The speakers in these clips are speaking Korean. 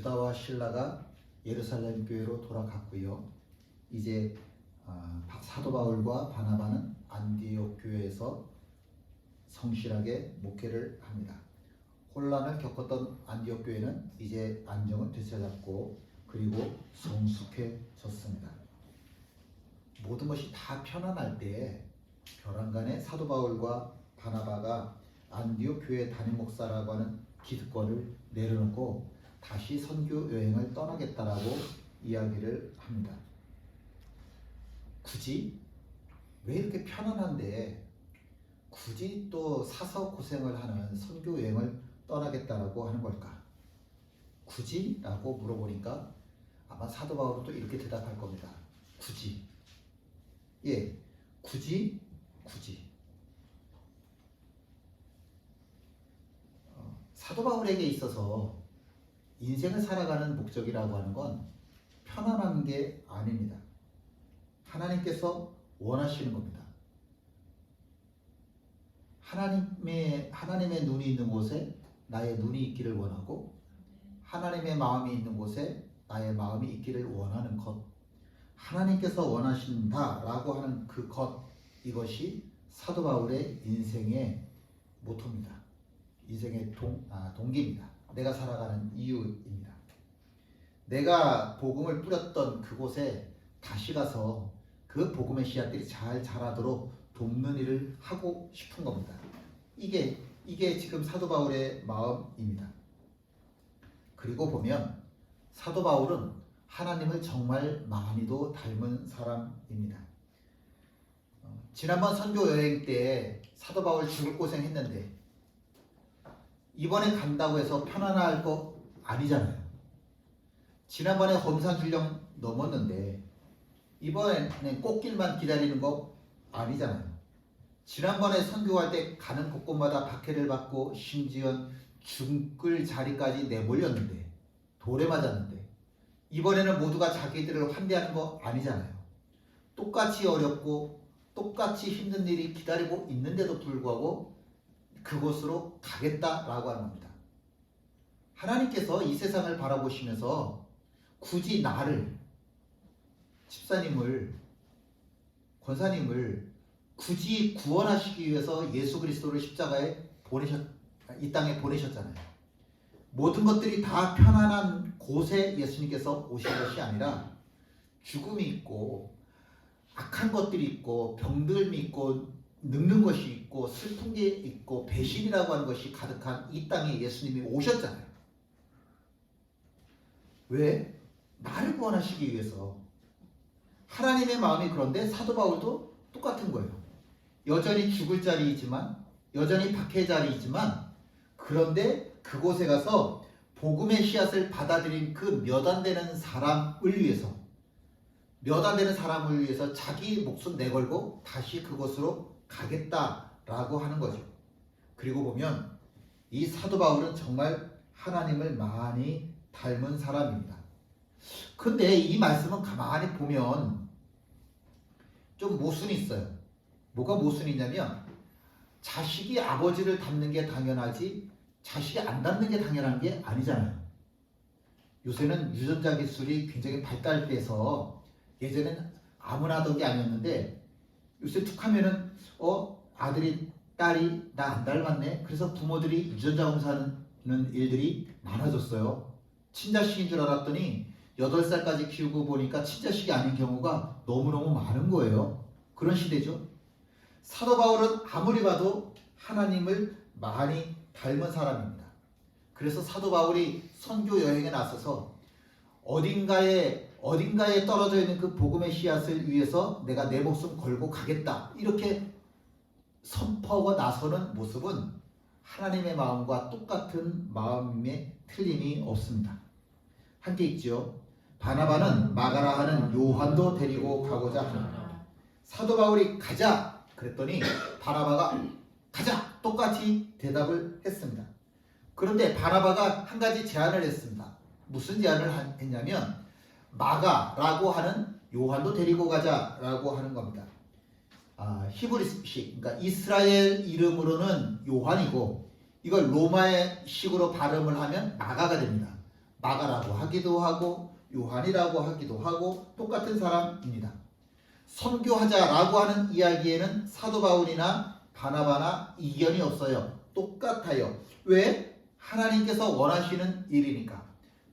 유다와 실라가 예루살렘 교회로 돌아갔고요. 이제 사도 바울과 바나바는 안디옥 교회에서 성실하게 목회를 합니다. 혼란을 겪었던 안디옥 교회는 이제 안정을 되찾았고 그리고 성숙해졌습니다. 모든 것이 다 편안할 때에 벼랑간에 사도 바울과 바나바가 안디옥 교회 담임 목사라고 하는 기득권을 내려놓고 다시 선교 여행을 떠나겠다라고 이야기를 합니다. 굳이 왜 이렇게 편안한데 굳이 또 사서 고생을 하는 선교 여행을 떠나겠다라고 하는 걸까? 굳이? 라고 물어보니까 아마 사도 바울은 또 이렇게 대답할 겁니다. 굳이. 예, 굳이. 사도 바울에게 있어서 인생을 살아가는 목적이라고 하는 건 편안한 게 아닙니다. 하나님께서 원하시는 겁니다. 하나님의 눈이 있는 곳에 나의 눈이 있기를 원하고 하나님의 마음이 있는 곳에 나의 마음이 있기를 원하는 것, 하나님께서 원하신다라고 하는 그 것, 이것이 사도 바울의 인생의 모토입니다. 인생의 동기입니다. 내가 살아가는 이유입니다. 내가 복음을 뿌렸던 그곳에 다시 가서 그 복음의 씨앗들이 잘 자라도록 돕는 일을 하고 싶은 겁니다. 이게 지금 사도 바울의 마음입니다. 그리고 보면 사도 바울은 하나님을 정말 많이도 닮은 사람입니다. 지난번 선교 여행 때 사도 바울 죽을 고생했는데 이번에 간다고 해서 편안할 거 아니잖아요. 지난번에 험산줄령 넘었는데 이번에는 꽃길만 기다리는 거 아니잖아요. 지난번에 선교할 때 가는 곳곳마다 박해를 받고 심지어 죽을 자리까지 내몰렸는데 돌에 맞았는데 이번에는 모두가 자기들을 환대하는 거 아니잖아요. 똑같이 어렵고 똑같이 힘든 일이 기다리고 있는데도 불구하고 그곳으로 가겠다라고 하는 겁니다. 하나님께서 이 세상을 바라보시면서 굳이 나를, 집사님을, 권사님을 굳이 구원하시기 위해서 예수 그리스도를 십자가에 이 땅에 보내셨잖아요. 모든 것들이 다 편안한 곳에 예수님께서 오신 것이 아니라 죽음이 있고 악한 것들이 있고 병듦이 있고 늙는 것이 있고 슬픈 게 있고 배신이라고 하는 것이 가득한 이 땅에 예수님이 오셨잖아요. 왜? 나를 구원하시기 위해서. 하나님의 마음이 그런데 사도 바울도 똑같은 거예요. 여전히 죽을 자리이지만 여전히 박해의 자리이지만 그런데 그곳에 가서 복음의 씨앗을 받아들인 그 몇 안 되는 사람을 위해서 자기 목숨 내걸고 다시 그곳으로 가겠다라고 하는 거죠. 그리고 보면 이 사도 바울은 정말 하나님을 많이 닮은 사람입니다. 근데 이 말씀은 가만히 보면 좀 모순이 있어요. 뭐가 모순이냐면 자식이 아버지를 닮는 게 당연하지 자식이 안 닮는 게 당연한 게 아니잖아요. 요새는 유전자 기술이 굉장히 발달돼서 예전엔 아무나 하던 게 아니었는데 요새 툭 하면은 아들이 딸이 나 안 닮았네. 그래서 부모들이 유전자 검사하는 일들이 많아졌어요. 친자식인 줄 알았더니 8살까지 키우고 보니까 친자식이 아닌 경우가 너무너무 많은 거예요. 그런 시대죠. 사도 바울은 아무리 봐도 하나님을 많이 닮은 사람입니다. 그래서 사도 바울이 선교 여행에 나서서 어딘가에 떨어져 있는 그 복음의 씨앗을 위해서 내가 내 목숨 걸고 가겠다 이렇게 선포하고 나서는 모습은 하나님의 마음과 똑같은 마음에 틀림이 없습니다. 함께 있죠. 바나바는 마가라 하는 요한도 데리고 가고자 합니다. 사도 바울이 가자 그랬더니 바나바가 가자 똑같이 대답을 했습니다. 그런데 바나바가 한 가지 제안을 했습니다. 무슨 제안을 했냐면 마가라고 하는 요한도 데리고 가자라고 하는 겁니다. 히브리식, 그러니까 이스라엘 이름으로는 요한이고 이걸 로마식으로 발음을 하면 마가가 됩니다. 마가라고 하기도 하고 요한이라고 하기도 하고 똑같은 사람입니다. 선교하자라고 하는 이야기에는 사도 바울이나 바나바나 이견이 없어요. 똑같아요. 왜? 하나님께서 원하시는 일이니까.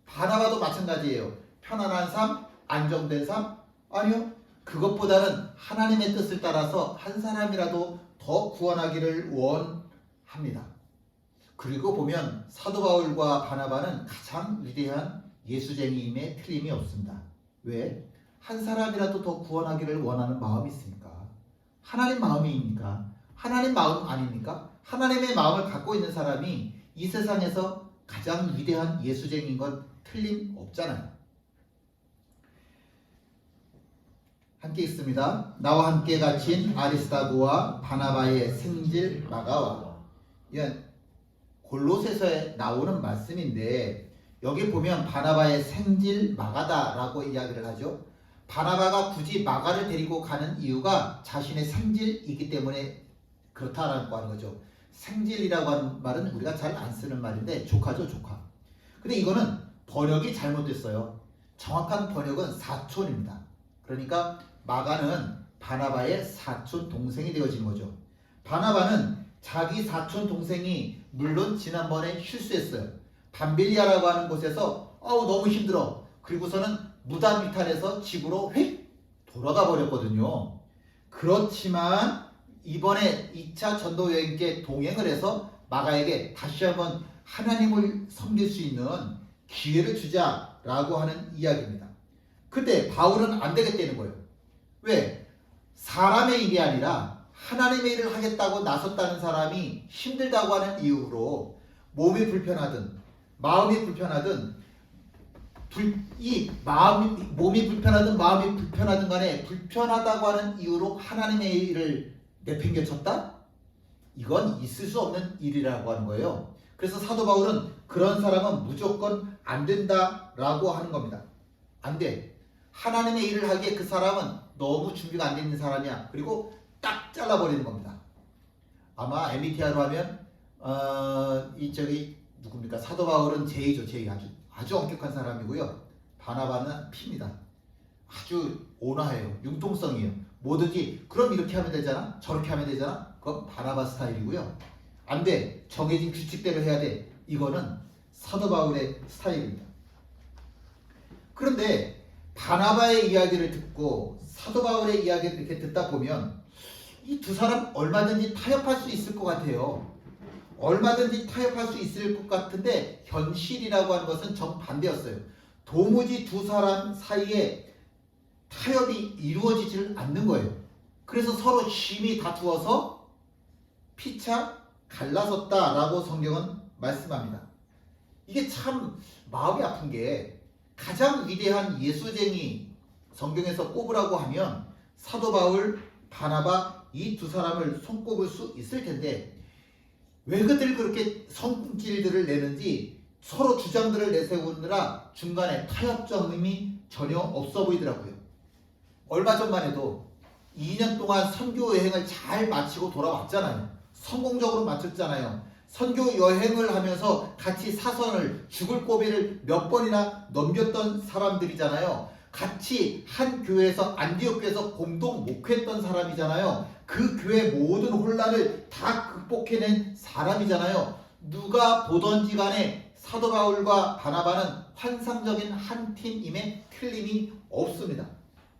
바나바도 마찬가지예요. 편안한 삶, 안정된 삶? 아니요. 그것보다는 하나님의 뜻을 따라서 한 사람이라도 더 구원하기를 원합니다. 그리고 보면 사도 바울과 바나바는 가장 위대한 예수쟁이임에 틀림이 없습니다. 왜? 한 사람이라도 더 구원하기를 원하는 마음이 있으니까. 하나님 마음이니까. 하나님 마음 아닙니까? 하나님의 마음을 갖고 있는 사람이 이 세상에서 가장 위대한 예수쟁이인 건 틀림없잖아요. 함께 있습니다. 나와 함께 갇힌 아리스다고와 바나바의 생질 마가와. 이건 골로새서에 나오는 말씀인데 여기 보면 바나바의 생질 마가다라고 이야기를 하죠. 바나바가 굳이 마가를 데리고 가는 이유가 자신의 생질이기 때문에 그렇다라고 하는 거죠. 생질이라고 하는 말은 우리가 잘 안 쓰는 말인데 조카죠, 조카. 근데 이거는 번역이 잘못됐어요. 정확한 번역은 사촌입니다. 그러니까 마가는 바나바의 사촌 동생이 되어진 거죠. 바나바는 자기 사촌 동생이 물론 지난번에 실수했어요. 밤빌리아라고 하는 곳에서 너무 힘들어. 그리고서는 무단 위탈해서 집으로 휙 돌아가 버렸거든요. 그렇지만 이번에 2차 전도 여행께 동행을 해서 마가에게 다시 한번 하나님을 섬길 수 있는 기회를 주자라고 하는 이야기입니다. 근데 바울은 안 되겠다는 거예요. 왜? 사람의 일이 아니라 하나님의 일을 하겠다고 나섰다는 사람이 힘들다고 하는 이유로 몸이 불편하든 마음이 불편하든 몸이 불편하든 마음이 불편하든 간에 불편하다고 하는 이유로 하나님의 일을 내팽개쳤다? 이건 있을 수 없는 일이라고 하는 거예요. 그래서 사도 바울은 그런 사람은 무조건 안 된다라고 하는 겁니다. 안 돼. 하나님의 일을 하기에 그 사람은 너무 준비가 안 돼 있는 사람이야. 그리고 딱 잘라버리는 겁니다. 아마 MBTI로 하면 누굽니까? 사도 바울은 J죠. J. 아주 엄격한 사람이고요. 바나바는 P입니다. 아주 온화해요. 융통성이에요. 뭐든지 그럼 이렇게 하면 되잖아. 저렇게 하면 되잖아. 그건 바나바 스타일이고요. 안 돼. 정해진 규칙대로 해야 돼. 이거는 사도 바울의 스타일입니다. 그런데 바나바의 이야기를 듣고 사도 바울의 이야기를 이렇게 듣다 보면 이 두 사람 얼마든지 타협할 수 있을 것 같아요. 얼마든지 타협할 수 있을 것 같은데 현실이라고 하는 것은 정반대였어요. 도무지 두 사람 사이에 타협이 이루어지질 않는 거예요. 그래서 서로 심히 다투어서 피차 갈라섰다라고 성경은 말씀합니다. 이게 참 마음이 아픈 게 가장 위대한 예수쟁이 성경에서 꼽으라고 하면 사도 바울, 바나바 이 두 사람을 손꼽을 수 있을 텐데 왜 그들 그렇게 성질들을 내는지 서로 주장들을 내세우느라 중간에 타협점이 전혀 없어 보이더라고요. 얼마 전만 해도 2년 동안 선교 여행을 잘 마치고 돌아왔잖아요. 성공적으로 마쳤잖아요. 선교 여행을 하면서 같이 사선을 죽을 고비를 몇 번이나 넘겼던 사람들이잖아요. 같이 한 교회에서 안디옥 교회에서 공동 목회했던 사람이잖아요. 그 교회 모든 혼란을 다 극복해낸 사람이잖아요. 누가 보던지 간에 사도 바울과 바나바는 환상적인 한 팀임에 틀림이 없습니다.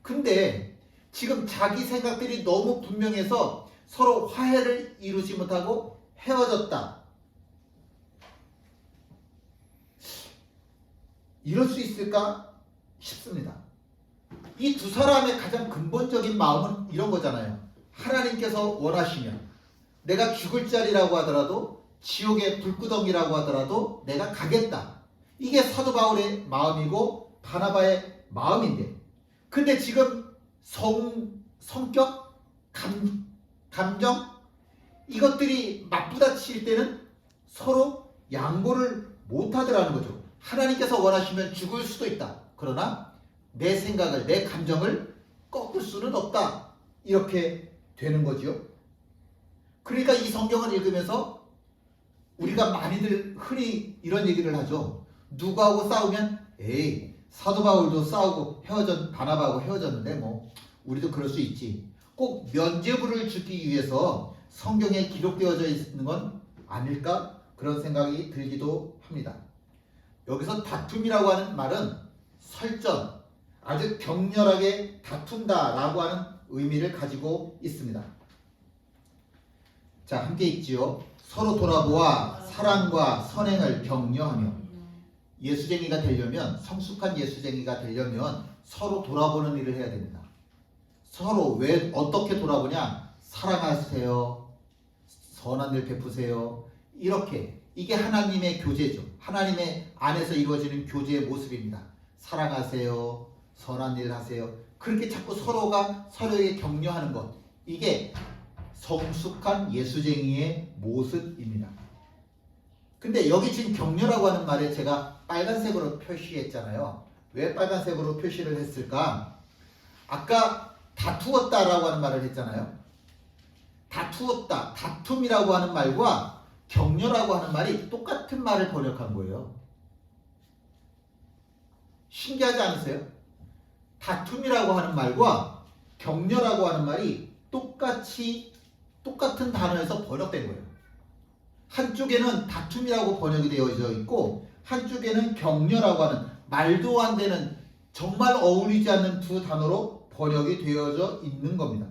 근데 지금 자기 생각들이 너무 분명해서 서로 화해를 이루지 못하고 헤어졌다. 이럴 수 있을까 싶습니다. 이 두 사람의 가장 근본적인 마음은 이런 거잖아요. 하나님께서 원하시면 내가 죽을 자리라고 하더라도 지옥의 불구덩이라고 하더라도 내가 가겠다. 이게 사도 바울의 마음이고 바나바의 마음인데 근데 지금 성격, 감정 이것들이 맞부딪힐 때는 서로 양보를 못하더라는 거죠. 하나님께서 원하시면 죽을 수도 있다. 그러나 내 생각을, 내 감정을 꺾을 수는 없다. 이렇게 되는 거죠. 그러니까 이 성경을 읽으면서 우리가 많이들 흔히 이런 얘기를 하죠. 누구하고 싸우면 에이 사도 바울도 싸우고 바나바하고 헤어졌는데 뭐 우리도 그럴 수 있지. 꼭 면죄부를 주기 위해서 성경에 기록되어져 있는 건 아닐까? 그런 생각이 들기도 합니다. 여기서 다툼이라고 하는 말은 설전, 아주 격렬하게 다툰다라고 하는 의미를 가지고 있습니다. 자, 함께 읽지요. 서로 돌아보아 사랑과 선행을 격려하며. 예수쟁이가 되려면, 성숙한 예수쟁이가 되려면 서로 돌아보는 일을 해야 됩니다. 서로 왜 어떻게 돌아보냐? 사랑하세요. 선한 일 베푸세요. 이렇게 이게 하나님의 교제죠. 하나님의 안에서 이루어지는 교제의 모습입니다. 사랑하세요. 선한 일 하세요. 그렇게 자꾸 서로가 서로에게 격려하는 것. 이게 성숙한 예수쟁이의 모습입니다. 근데 여기 지금 격려라고 하는 말에 제가 빨간색으로 표시했잖아요. 왜 빨간색으로 표시를 했을까? 아까 다투었다라고 하는 말을 했잖아요. 다투었다, 다툼이라고 하는 말과 격려라고 하는 말이 똑같은 말을 번역한 거예요. 신기하지 않으세요? 다툼이라고 하는 말과 격려라고 하는 말이 똑같은 단어에서 번역된 거예요. 한쪽에는 다툼이라고 번역이 되어져 있고 한쪽에는 격려라고 하는 말도 안 되는 정말 어울리지 않는 두 단어로 번역이 되어져 있는 겁니다.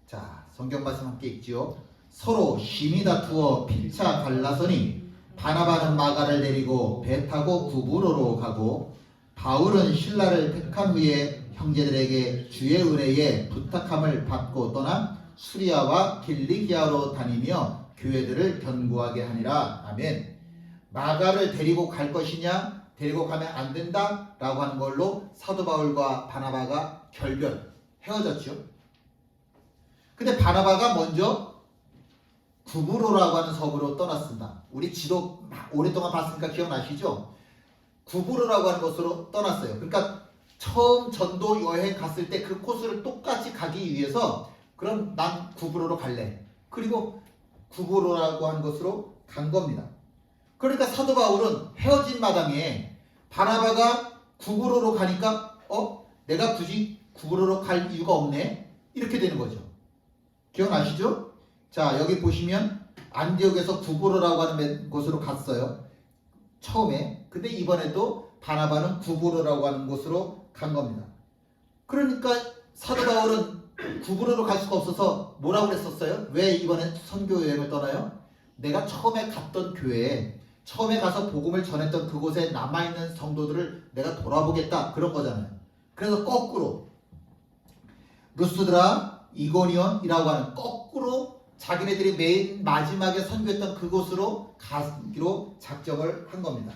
자, 성경 말씀 함께 읽지요. 서로 심히 다투어 피차 갈라서니 바나바는 마가를 데리고 배 타고 구브로로 가고 바울은 실라를 택한 후에 형제들에게 주의 은혜에 부탁함을 받고 떠나 수리아와 길리기아로 다니며 교회들을 견고하게 하니라. 아멘. 마가를 데리고 갈 것이냐? 데리고 가면 안 된다? 라고 하는 걸로 사도 바울과 바나바가 헤어졌죠. 근데 바나바가 먼저 구브로라고 하는 섬으로 떠났습니다. 우리 지도 오랫동안 봤으니까 기억나시죠? 구브로라고 하는 곳으로 떠났어요. 그러니까 처음 전도 여행 갔을 때 그 코스를 똑같이 가기 위해서 그럼 난 구브로로 갈래. 그리고 구브로라고 하는 곳으로 간 겁니다. 그러니까 사도 바울은 헤어진 마당에 바나바가 구브로로 가니까 내가 굳이 구브로로 갈 이유가 없네. 이렇게 되는 거죠. 기억나시죠? 자, 여기 보시면 안디옥에서 구브로라고 하는 곳으로 갔어요. 처음에. 근데 이번에도 바나바는 구브로라고 하는 곳으로 간 겁니다. 그러니까 사도 바울은 구브로로 갈 수가 없어서 뭐라고 그랬었어요? 왜 이번에 선교 여행을 떠나요? 내가 처음에 갔던 교회에 처음에 가서 복음을 전했던 그곳에 남아있는 성도들을 내가 돌아보겠다. 그런 거잖아요. 그래서 거꾸로 루스드라, 이고니온이라고 하는 거꾸로 자기네들이 맨 마지막에 선교했던 그곳으로 가기로 작정을 한 겁니다.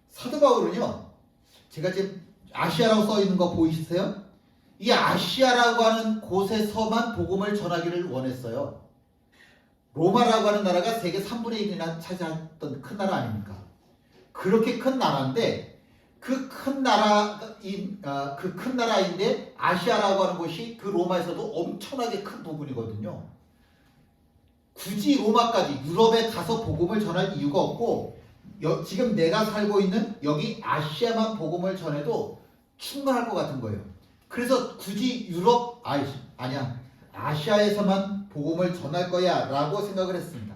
사도 바울은요, 제가 지금 아시아라고 써 있는 거 보이세요? 이 아시아라고 하는 곳에서만 복음을 전하기를 원했어요. 로마라고 하는 나라가 세계 3분의 1이나 차지했던 큰 나라 아닙니까? 그렇게 큰 나라인데 그 큰 나라인데 아시아라고 하는 곳이 그 로마에서도 엄청나게 큰 부분이거든요. 굳이 로마까지 유럽에 가서 복음을 전할 이유가 없고 지금 내가 살고 있는 여기 아시아만 복음을 전해도 충분할 것 같은 거예요. 그래서 굳이 아시아에서만 복음을 전할 거야 라고 생각을 했습니다.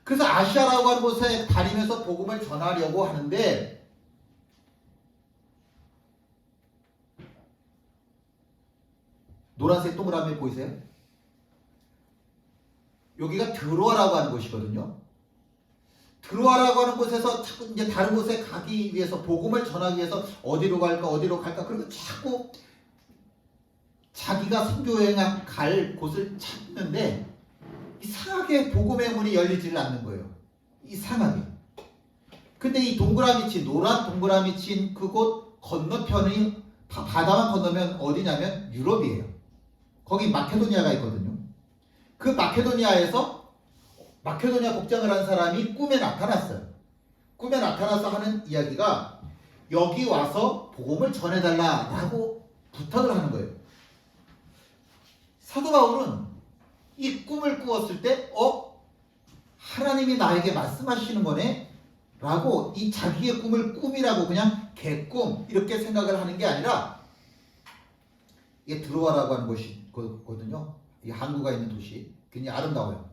그래서 아시아라고 하는 곳에 다니면서 복음을 전하려고 하는데 노란색 동그라미 보이세요? 여기가 드로아라고 하는 곳이거든요. 드로아라고 하는 곳에서 자꾸 이제 다른 곳에 가기 위해서 복음을 전하기 위해서 어디로 갈까 그러면 자꾸 자기가 선교여행 갈 곳을 찾는데 이상하게 복음의 문이 열리지를 않는 거예요. 이상하게. 근데 이 동그라미 친 노란 동그라미 친 그곳 건너편이 바다만 건너면 어디냐면 유럽이에요. 거기 마케도니아가 있거든요. 그 마케도니아에서 마케도니아 복장을 한 사람이 꿈에 나타났어요. 꿈에 나타나서 하는 이야기가 여기 와서 복음을 전해달라라고 부탁을 하는 거예요. 사도 바울은 이 꿈을 꾸었을 때 하나님이 나에게 말씀하시는 거네? 라고 이 자기의 꿈을 꿈이라고 그냥 개꿈 이렇게 생각을 하는 게 아니라 이게 드로아라고 하는 곳이거든요. 이 항구가 있는 도시. 굉장히 아름다워요.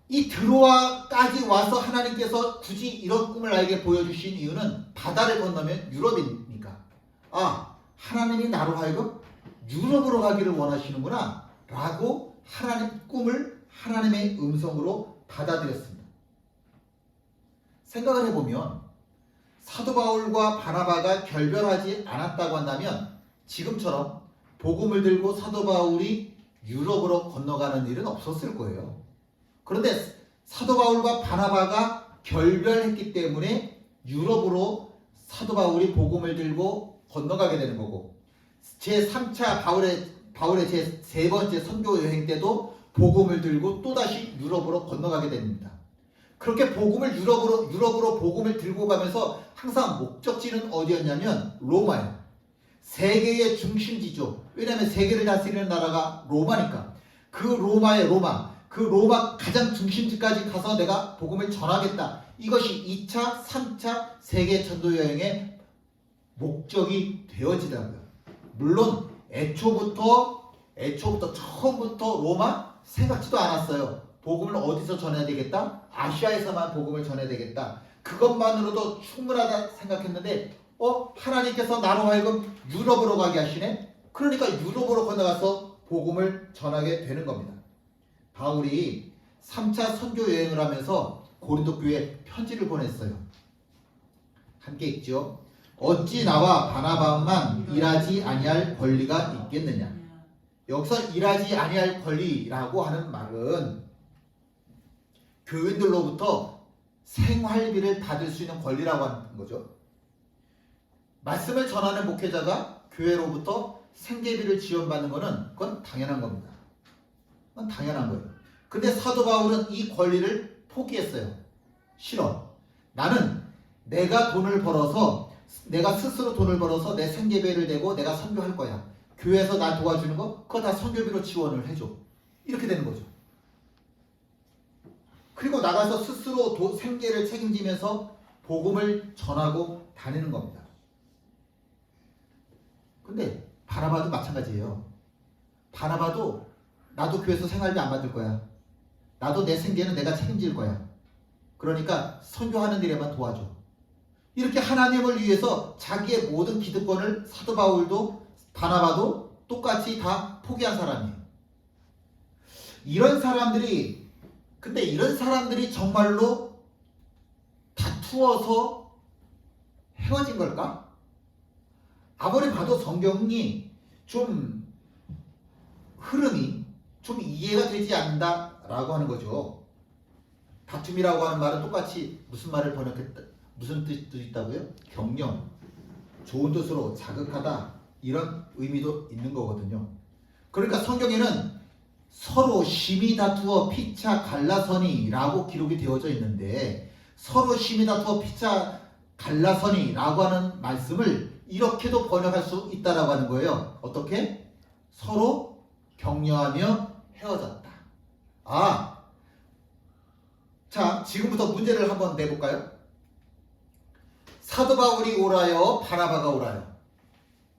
이 드로아까지 와서 하나님께서 굳이 이런 꿈을 나에게 보여주신 이유는 바다를 건너면 유럽이니까. 아, 하나님이 나로 하여금 유럽으로 가기를 원하시는구나 라고 하나님 꿈을 하나님의 음성으로 받아들였습니다. 생각을 해보면 사도 바울과 바나바가 결별하지 않았다고 한다면 지금처럼 복음을 들고 사도 바울이 유럽으로 건너가는 일은 없었을 거예요. 그런데 사도 바울과 바나바가 결별했기 때문에 유럽으로 사도 바울이 복음을 들고 건너가게 되는 거고, 제3차 바울의 제3번째 선교 여행 때도 복음을 들고 또다시 유럽으로 건너가게 됩니다. 그렇게 유럽으로 복음을 들고 가면서 항상 목적지는 어디였냐면 로마예요. 세계의 중심지죠. 왜냐하면 세계를 다스리는 나라가 로마니까. 그 로마 가장 중심지까지 가서 내가 복음을 전하겠다. 이것이 2차, 3차 세계 전도 여행의 목적이 되어지더라고요. 물론 처음부터 로마 생각지도 않았어요. 복음을 어디서 전해야 되겠다? 아시아에서만 복음을 전해야 되겠다. 그것만으로도 충분하다 생각했는데 하나님께서 나로 하여금 유럽으로 가게 하시네? 그러니까 유럽으로 건너가서 복음을 전하게 되는 겁니다. 바울이 3차 선교 여행을 하면서 고린도 교회에 편지를 보냈어요. 함께 읽죠. 어찌 나와 바나바만 일하지 아니할 권리가 있겠느냐. 여기서 일하지 아니할 권리라고 하는 말은 교인들로부터 생활비를 받을 수 있는 권리라고 하는 거죠. 말씀을 전하는 목회자가 교회로부터 생계비를 지원받는 것은 그건 당연한 겁니다. 그건 당연한 거예요. 근데 사도 바울은 이 권리를 포기했어요. 싫어. 나는 내가 스스로 돈을 벌어서 내 생계비를 내고 내가 선교할 거야. 교회에서 나 도와주는 거 그거 다 선교비로 지원을 해줘. 이렇게 되는 거죠. 그리고 나가서 스스로 생계를 책임지면서 복음을 전하고 다니는 겁니다. 근데 바나바도 마찬가지예요. 바나바도 나도 교회에서 생활비 안 받을 거야. 나도 내 생계는 내가 책임질 거야. 그러니까 선교하는 일에만 도와줘. 이렇게 하나님을 위해서 자기의 모든 기득권을 사도 바울도 바나바도 똑같이 다 포기한 사람이에요. 이런 사람들이 정말로 다투어서 헤어진 걸까? 아무리 봐도 성경이 좀 흐름이 좀 이해가 되지 않는다라고 하는 거죠. 다툼이라고 하는 말은 똑같이 무슨 뜻도 있다고요? 격려, 좋은 뜻으로 자극하다 이런 의미도 있는 거거든요. 그러니까 성경에는 서로 심히 다투어 피차 갈라서니라고 기록이 되어져 있는데 서로 심히 다투어 피차 갈라서니라고 하는 말씀을 이렇게도 번역할 수 있다라고 하는 거예요. 어떻게? 서로 격려하며 헤어졌다. 자, 지금부터 문제를 한번 내볼까요? 사도 바울이 옳아요? 바나바가 옳아요?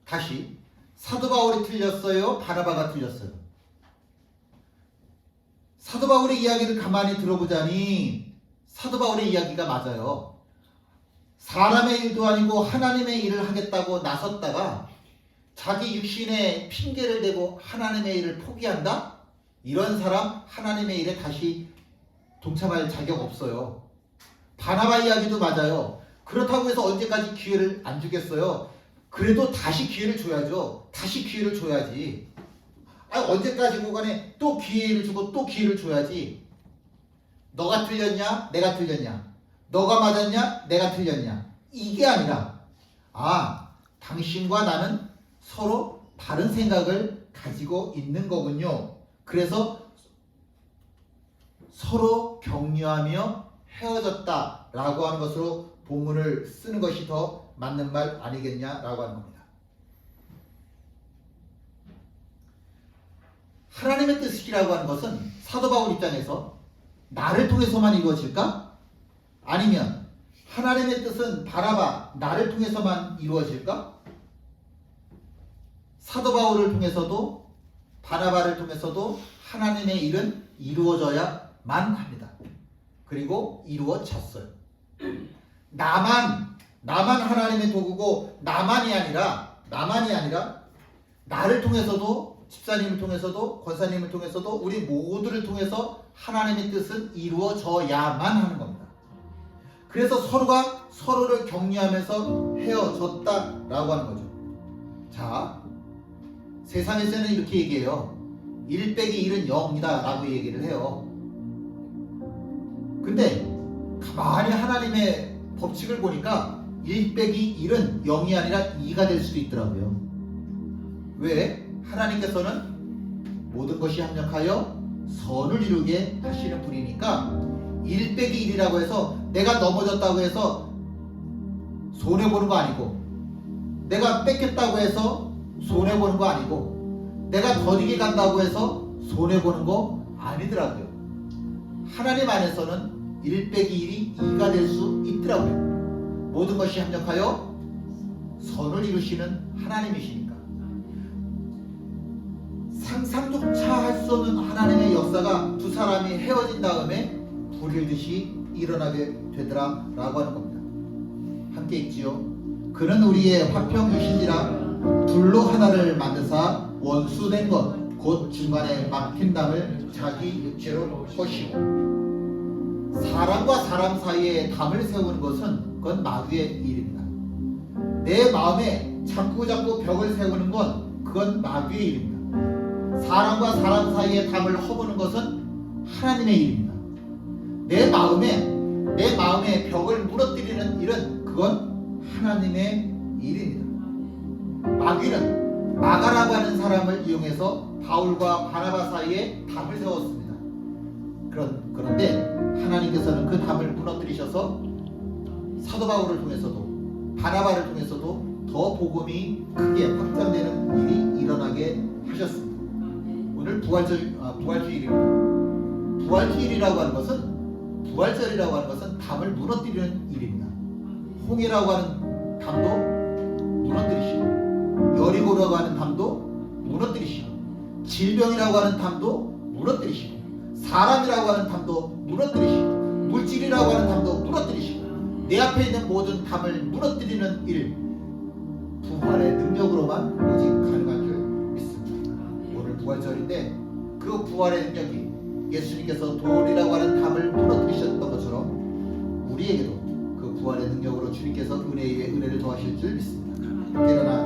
다시. 사도 바울이 틀렸어요? 바나바가 틀렸어요? 사도 바울의 이야기를 가만히 들어보자니 사도 바울의 이야기가 맞아요. 사람의 일도 아니고 하나님의 일을 하겠다고 나섰다가 자기 육신에 핑계를 대고 하나님의 일을 포기한다? 이런 사람 하나님의 일에 다시 동참할 자격 없어요. 바나바 이야기도 맞아요. 그렇다고 해서 언제까지 기회를 안 주겠어요? 그래도 다시 기회를 줘야죠. 다시 기회를 줘야지. 언제까지고 간에 또 기회를 주고 또 기회를 줘야지. 너가 틀렸냐? 내가 틀렸냐? 너가 맞았냐? 내가 틀렸냐? 이게 아니라 당신과 나는 서로 다른 생각을 가지고 있는 거군요. 그래서 서로 격려하며 헤어졌다라고 하는 것으로 본문을 쓰는 것이 더 맞는 말 아니겠냐라고 하는 겁니다. 하나님의 뜻이라고 하는 것은 사도 바울 입장에서 나를 통해서만 이루어질까? 아니면 하나님의 뜻은 바라바 나를 통해서만 이루어질까? 사도 바울을 통해서도 바나바를 통해서도 하나님의 일은 이루어져야만 합니다. 그리고 이루어졌어요. 나만 하나님의 도구고 나만이 아니라 나를 통해서도 집사님을 통해서도 권사님을 통해서도 우리 모두를 통해서 하나님의 뜻은 이루어져야만 하는 겁니다. 그래서 서로가 서로를 격려하면서 헤어졌다라고 하는 거죠. 자, 세상에서는 이렇게 얘기해요. 1 빼기 1은 0이다 라고 얘기를 해요. 근데 가만히 하나님의 법칙을 보니까 1 빼기 1은 0이 아니라 2가 될 수도 있더라고요. 왜? 하나님께서는 모든 것이 합력하여 선을 이루게 하시는 분이니까 1 빼기 1이라고 해서 내가 넘어졌다고 해서 손해보는 거 아니고, 내가 뺏겼다고 해서 손해보는 거 아니고, 내가 더디게 간다고 해서 손해보는 거 아니더라고요. 하나님 안에서는 1 빼기 1이 2가 될 수 있더라고요. 모든 것이 합력하여 선을 이루시는 하나님이시니까. 상상조차 할 수 없는 하나님의 역사가 두 사람이 헤어진 다음에 불일 듯이 일어나게 되더라 라고 하는 겁니다. 함께 읽지요. 그는 우리의 화평이신지라 둘로 하나를 만드사 원수된 것 곧 중간에 막힌 담을 자기 육체로 허시고. 사람과 사람 사이에 담을 세우는 것은 그건 마귀의 일입니다. 내 마음에 자꾸 벽을 세우는 건 그건 마귀의 일입니다. 사람과 사람 사이에 담을 허무는 것은 하나님의 일입니다. 내 마음에 벽을 무너뜨리는 일은 그건 하나님의 일입니다. 마귀는 마가라고 하는 사람을 이용해서 바울과 바나바 사이에 담을 세웠습니다. 그런데 하나님께서는 그 담을 무너뜨리셔서 사도 바울을 통해서도 바나바를 통해서도 더 복음이 크게 확장되는 일이 일어나게 하셨습니다. 오늘 부활주일입니다. 부활절이라고 하는 것은 담을 무너뜨리는 일입니다. 홍해라고 하는 담도 무너뜨리시고, 여리고라고 하는 담도 무너뜨리시고, 질병이라고 하는 담도 무너뜨리시고, 사람이라고 하는 담도 무너뜨리시고, 물질이라고 하는 담도 무너뜨리시고, 내 앞에 있는 모든 담을 무너뜨리는 일, 부활의 능력으로만 오직 가능한 줄 믿습니다. 오늘 부활절인데 그 부활의 능력이 예수님께서 돌이라고 하는 담을 무너뜨리셨던 것처럼 우리에게도 그 부활의 능력으로 주님께서 은혜에 은혜를 더하실 줄 믿습니다. 깨어나